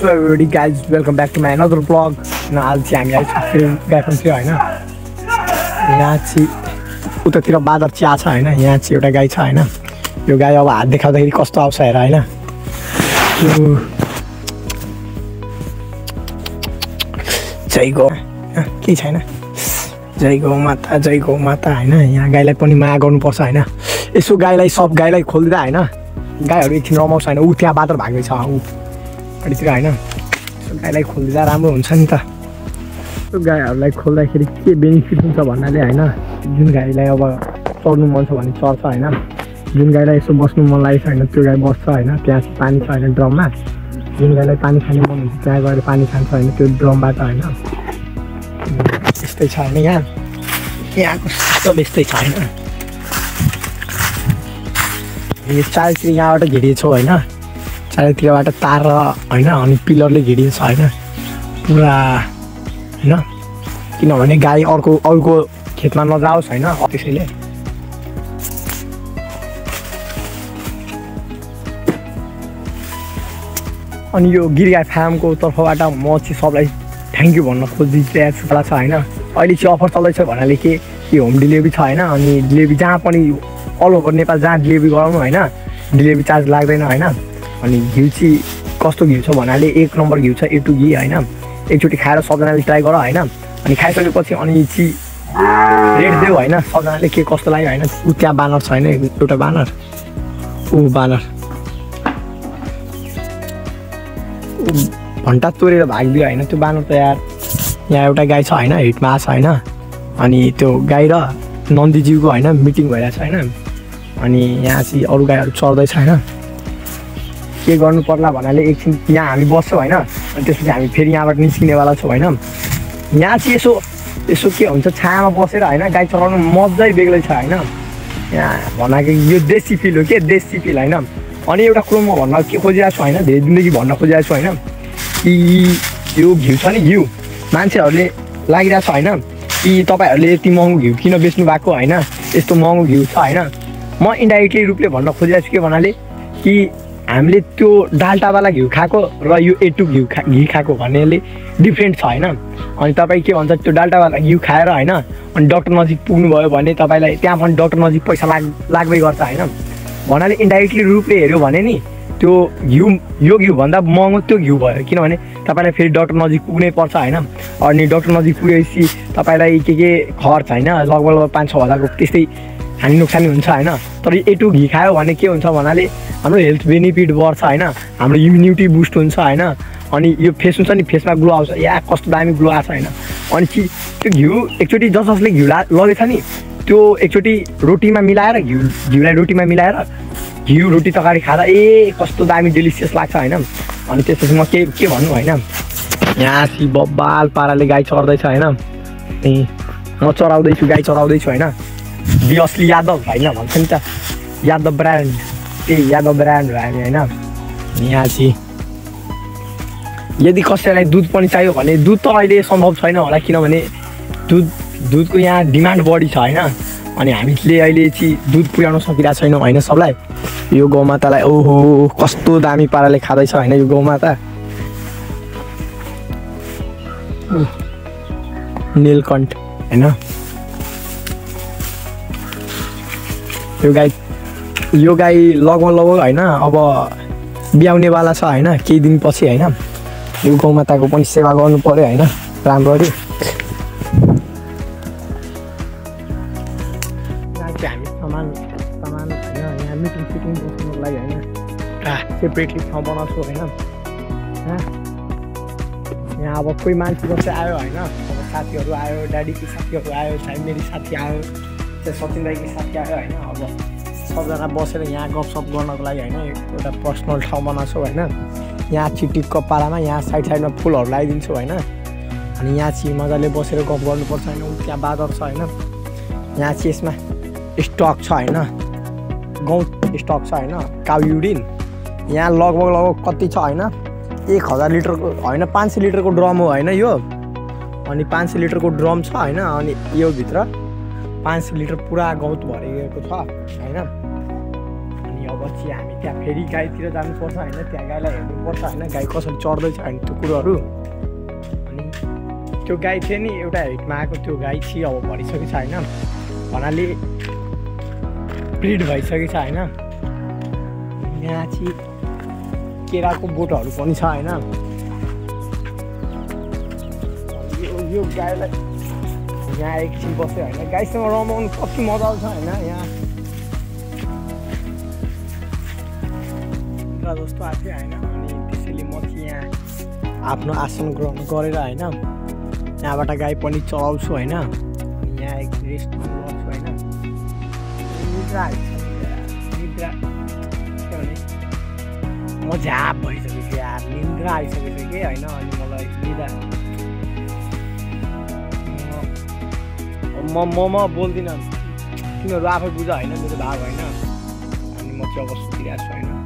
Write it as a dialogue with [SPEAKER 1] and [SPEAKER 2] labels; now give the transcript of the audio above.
[SPEAKER 1] So everybody guys welcome back to my another blog. आज चाहिँ हामी फेरि गएको थियो होइन। यहाँ चाहिँ उतातिर बादर चिया छ होइन। यहाँ चाहिँ एउटा गाई छ होइन। यो गाई अब हात देखाउँदाखेरि कस्तो आउँछ हेर होइन। जय गौ केही छैन। जय गौ माता जय गौ माता होइन। यहाँ गाईलाई पनि माया गर्नुपर्छ होइन। यसो गाईलाई सब गाईलाई खोलिदिँदा होइन गाईहरू एकछिन रमाउँछ होइन। ऊ त्यहाँ बादर भाग्दैछ ऊ अलितिर होइन। गाईलाई खोलिदिँदा राम्रो हुन्छ नि त। त्यो गाईहरूलाई खोल्दाखेरि के बेनिफिट हुन्छ भन्नाले होइन, जुन गाईलाई अब चढ्नु मन छ भने चढ्छ होइन। जुन गाईलाई यसो बस्नु मन लागेको छ होइन त्यो गाई बस्छ होइन। त्यहाँ पानी छ होइन ड्रममा। जुन गाईलाई पानी खाने मन हुन्छ त्यहाँ गएर पानी खान्छ होइन त्यो ड्रमबाट होइन। यस्तै छ होइन। यहाँको सिस्टम यस्तै छ होइन। यो चारैतिर यहाँबाट घेरिएको छ होइन। चारैतिरबाट तार होइन अनि पिलरले घेरिएको छ होइन पुरा होइन। किनभने गाई अर्को खेतमा नजाओस् होइन त्यसैले। अनि यो गिरगाई फार्मको तर्फबाट म चाहिँ सबलाई थ्याङ्क यू भन्न खोजिरहेको छ होइन। अहिले चाहिँ अफर चल्दैछ भन्नाले के होम डेलिभरी छ होइन। अनि डेलिभरी जहाँ पनि अल ओभर नेपाल जहाँ डेलिभरी गराउनु होइन डेलिभरी चार्ज लाग्दैन होइन। अनि घिउ चाहिँ कस्तो घिउ छ भन्नाले 1 नम्बर घिउ छ A2 घी होइन। एकचोटि खाएर सबजनाले ट्राई गर होइन। अनि खाइसकेपछि अनि चाहिँ रेट देऊ होइन सबजनाले के कस्तो लाग्यो होइन। ऊ त्यहाँ बानर छ होइन एउटा बानर ऊ बानर घन्टा तोडेर भागिदियो होइन। त्यो बानर त यार यहाँ एउटा गाई छ होइन हिटमा छ होइन। अनि त्यो गाई र नन्दीज्यूको होइन मिटिङ भइरहेको छ होइन। अनि यहाँ चाहिँ अरू गाईहरू चढ्दैछ होइन। के गर्नु पर्ला भन्नाले एकछिन यहाँ हामी बस्छौँ होइन। अनि त्यसपछि हामी फेरि यहाँबाट निस्किनेवाला छौँ होइन। यहाँ चाहिँ यसो के हुन्छ छायामा बसेर होइन गाई चलाउनु मजै बेग्लै छ होइन। यहाँ भनेको यो देशी फिल हो के देशी फिल होइन। अनि एउटा कुरो म भन्न के खोजिरहेको छु होइन धेरै दिनदेखि भन्न खोजिरहेको छु होइन कि यो घिउ छ नि घिउ मान्छेहरूले लागिरहेको छ होइन कि तपाईँहरूले यति महँगो घिउ किन बेच्नु भएको होइन। यस्तो महँगो घिउ छ होइन। म इन्डाइरेक्टली रूपले भन्न खोजिरहेको छु के भन्नाले कि हामीले त्यो डाल्टावाला घिउ खाएको र यो A2 घी खाएको भन्नेले डिफ्रेन्ट छ होइन। अनि तपाईँ के भन्छ त्यो डाल्टावाला घिउ खाएर होइन अनि डक्टर नजिक पुग्नुभयो भने तपाईँलाई त्यहाँ पनि डक्टर नजिक पैसा लाग्दै गर्छ होइन। भन्नाले इन्डाइरेक्टली रूपले हेऱ्यो भने नि त्यो घिउ यो घिउभन्दा महँगो त्यो घिउ भयो। किनभने तपाईँलाई फेरि डक्टर नजिक पुग्नै पर्छ होइन। अनि डक्टर नजिक पुगेपछि तपाईँलाई के खर्च होइन लगभग 5-6 हजारको त्यस्तै हानि नोक्सानी हुन्छ होइन। तर A2 घी खायो भने के हुन्छ भन्नाले हाम्रो हेल्थ बेनिफिट बढ्छ होइन। हाम्रो इम्युनिटी बुस्ट हुन्छ होइन। अनि यो फेस हुन्छ नि फेसमा ग्लो आउँछ या कस्तो दामी ग्लो आउँछ होइन। अनि त्यो घिउ एकचोटि जसले घिउ लगेछ नि त्यो एकचोटि रोटीमा मिलाएर घिउलाई रोटीमा मिलाएर घिउ रोटी तरकारी खाँदा कस्तो दामी डेलिसियस लाग्छ होइन। अनि त्यसपछि म के भन्नु होइन। यहाँ सी बब्बाल पाराले गाई चढ्दैछ होइन। म चढाउँदैछु गाई चढाउँदैछु होइन। दि असली यादव होइन भन्छ नि त यादव ब्रान्ड त्यही यादव ब्रान्ड हो हामी होइन। यहाँ चाहिँ यदि कसैलाई दुध पनि चाहियो भने दुध त अहिले सम्भव छैन होला किनभने दुधको यहाँ डिमान्ड बढी छ होइन। अनि हामीले अहिले चाहिँ दुध पुर्याउन सकिरहेको छैनौँ होइन सबलाई। यो गौमातालाई ओहो कस्तो दामी पाराले खाँदैछ होइन यो गौमाता। नीलकण्ठ होइन। यो गाई लगभग होइन अब ब्याउनेवाला छ होइन केही दिनपछि होइन। यो गौमाताको पनि सेवा गर्नु पर्यो होइन राम्ररी। हामी सामान होइन यहाँ मिटिङ बस्नुको लागि होइन सेपरेटली ठाउँ बनाउँछु होइन। यहाँ अब कोही मान्छे जस्तै आयो होइन अब साथीहरू आयो ड्याडीको साथीहरू आयो चाहे मेरो साथी आयो चाहे सचिन दाईको साथी आयो होइन। अब सबजना बसेर यहाँ गफसप गर्नको लागि होइन एउटा पर्सनल ठाउँ बनाउँछु होइन। यहाँ चिटिकको पालामा यहाँ साइडमा फुलहरू लगाइदिन्छु होइन। अनि यहाँ चाहिँ मजाले बसेर गफ गर्नुपर्छ होइन। त्यहाँ बादर छ होइन। यहाँ चाहिँ यसमा स्टक छ होइन गहुँ स्टक छ होइन काउ युरिन। यहाँ लगभग कति छ होइन 1000 लिटरको होइन 500 लिटरको ड्रम हो होइन यो। अनि 500 लिटरको ड्रम छ होइन। अनि यो भित्र 500 लिटर पुरा गौत भरिएको छ होइन। अनि अब पछि हामी त्यहाँ फेरि गाईतिर जानुपर्छ होइन, त्यहाँ गाईलाई हेर्नुपर्छ होइन, गाई कसरी चढ्दैछ होइन त्यो कुरोहरू। अनि त्यो गाई थियो नि एउटा हिटमा आएको त्यो गाई चाहिँ अब भरिसकेको छ होइन, भन्नाले ब्रिड भइसकेको छ होइन। यहाँ चाहिँ केराको बोटहरू पनि छ होइन। यो गाईलाई यहाँ एकछिन बस्यो होइन, गाईसँग रमाउनु कति मजा आउँछ होइन। यहाँ जस्तो आएको थियो होइन, अनि त्यसैले म चाहिँ यहाँ आफ्नो आसन ग्रहण गरेर होइन यहाँबाट गाई पनि चलाउँछु होइन। अनि यहाँ एक रेस्ट गर्छु होइन। निद्रा निद्रा के भने म झ्याप भइसकेको छु यार, निद्रा आइसकेको थियो कि होइन। अनि मलाई निद्रा म बोल्दिनँ, तिमीहरू आफै बुझ होइन मेरो भाग होइन। अनि म चाहिँ अब सुतिरहेको छु होइन।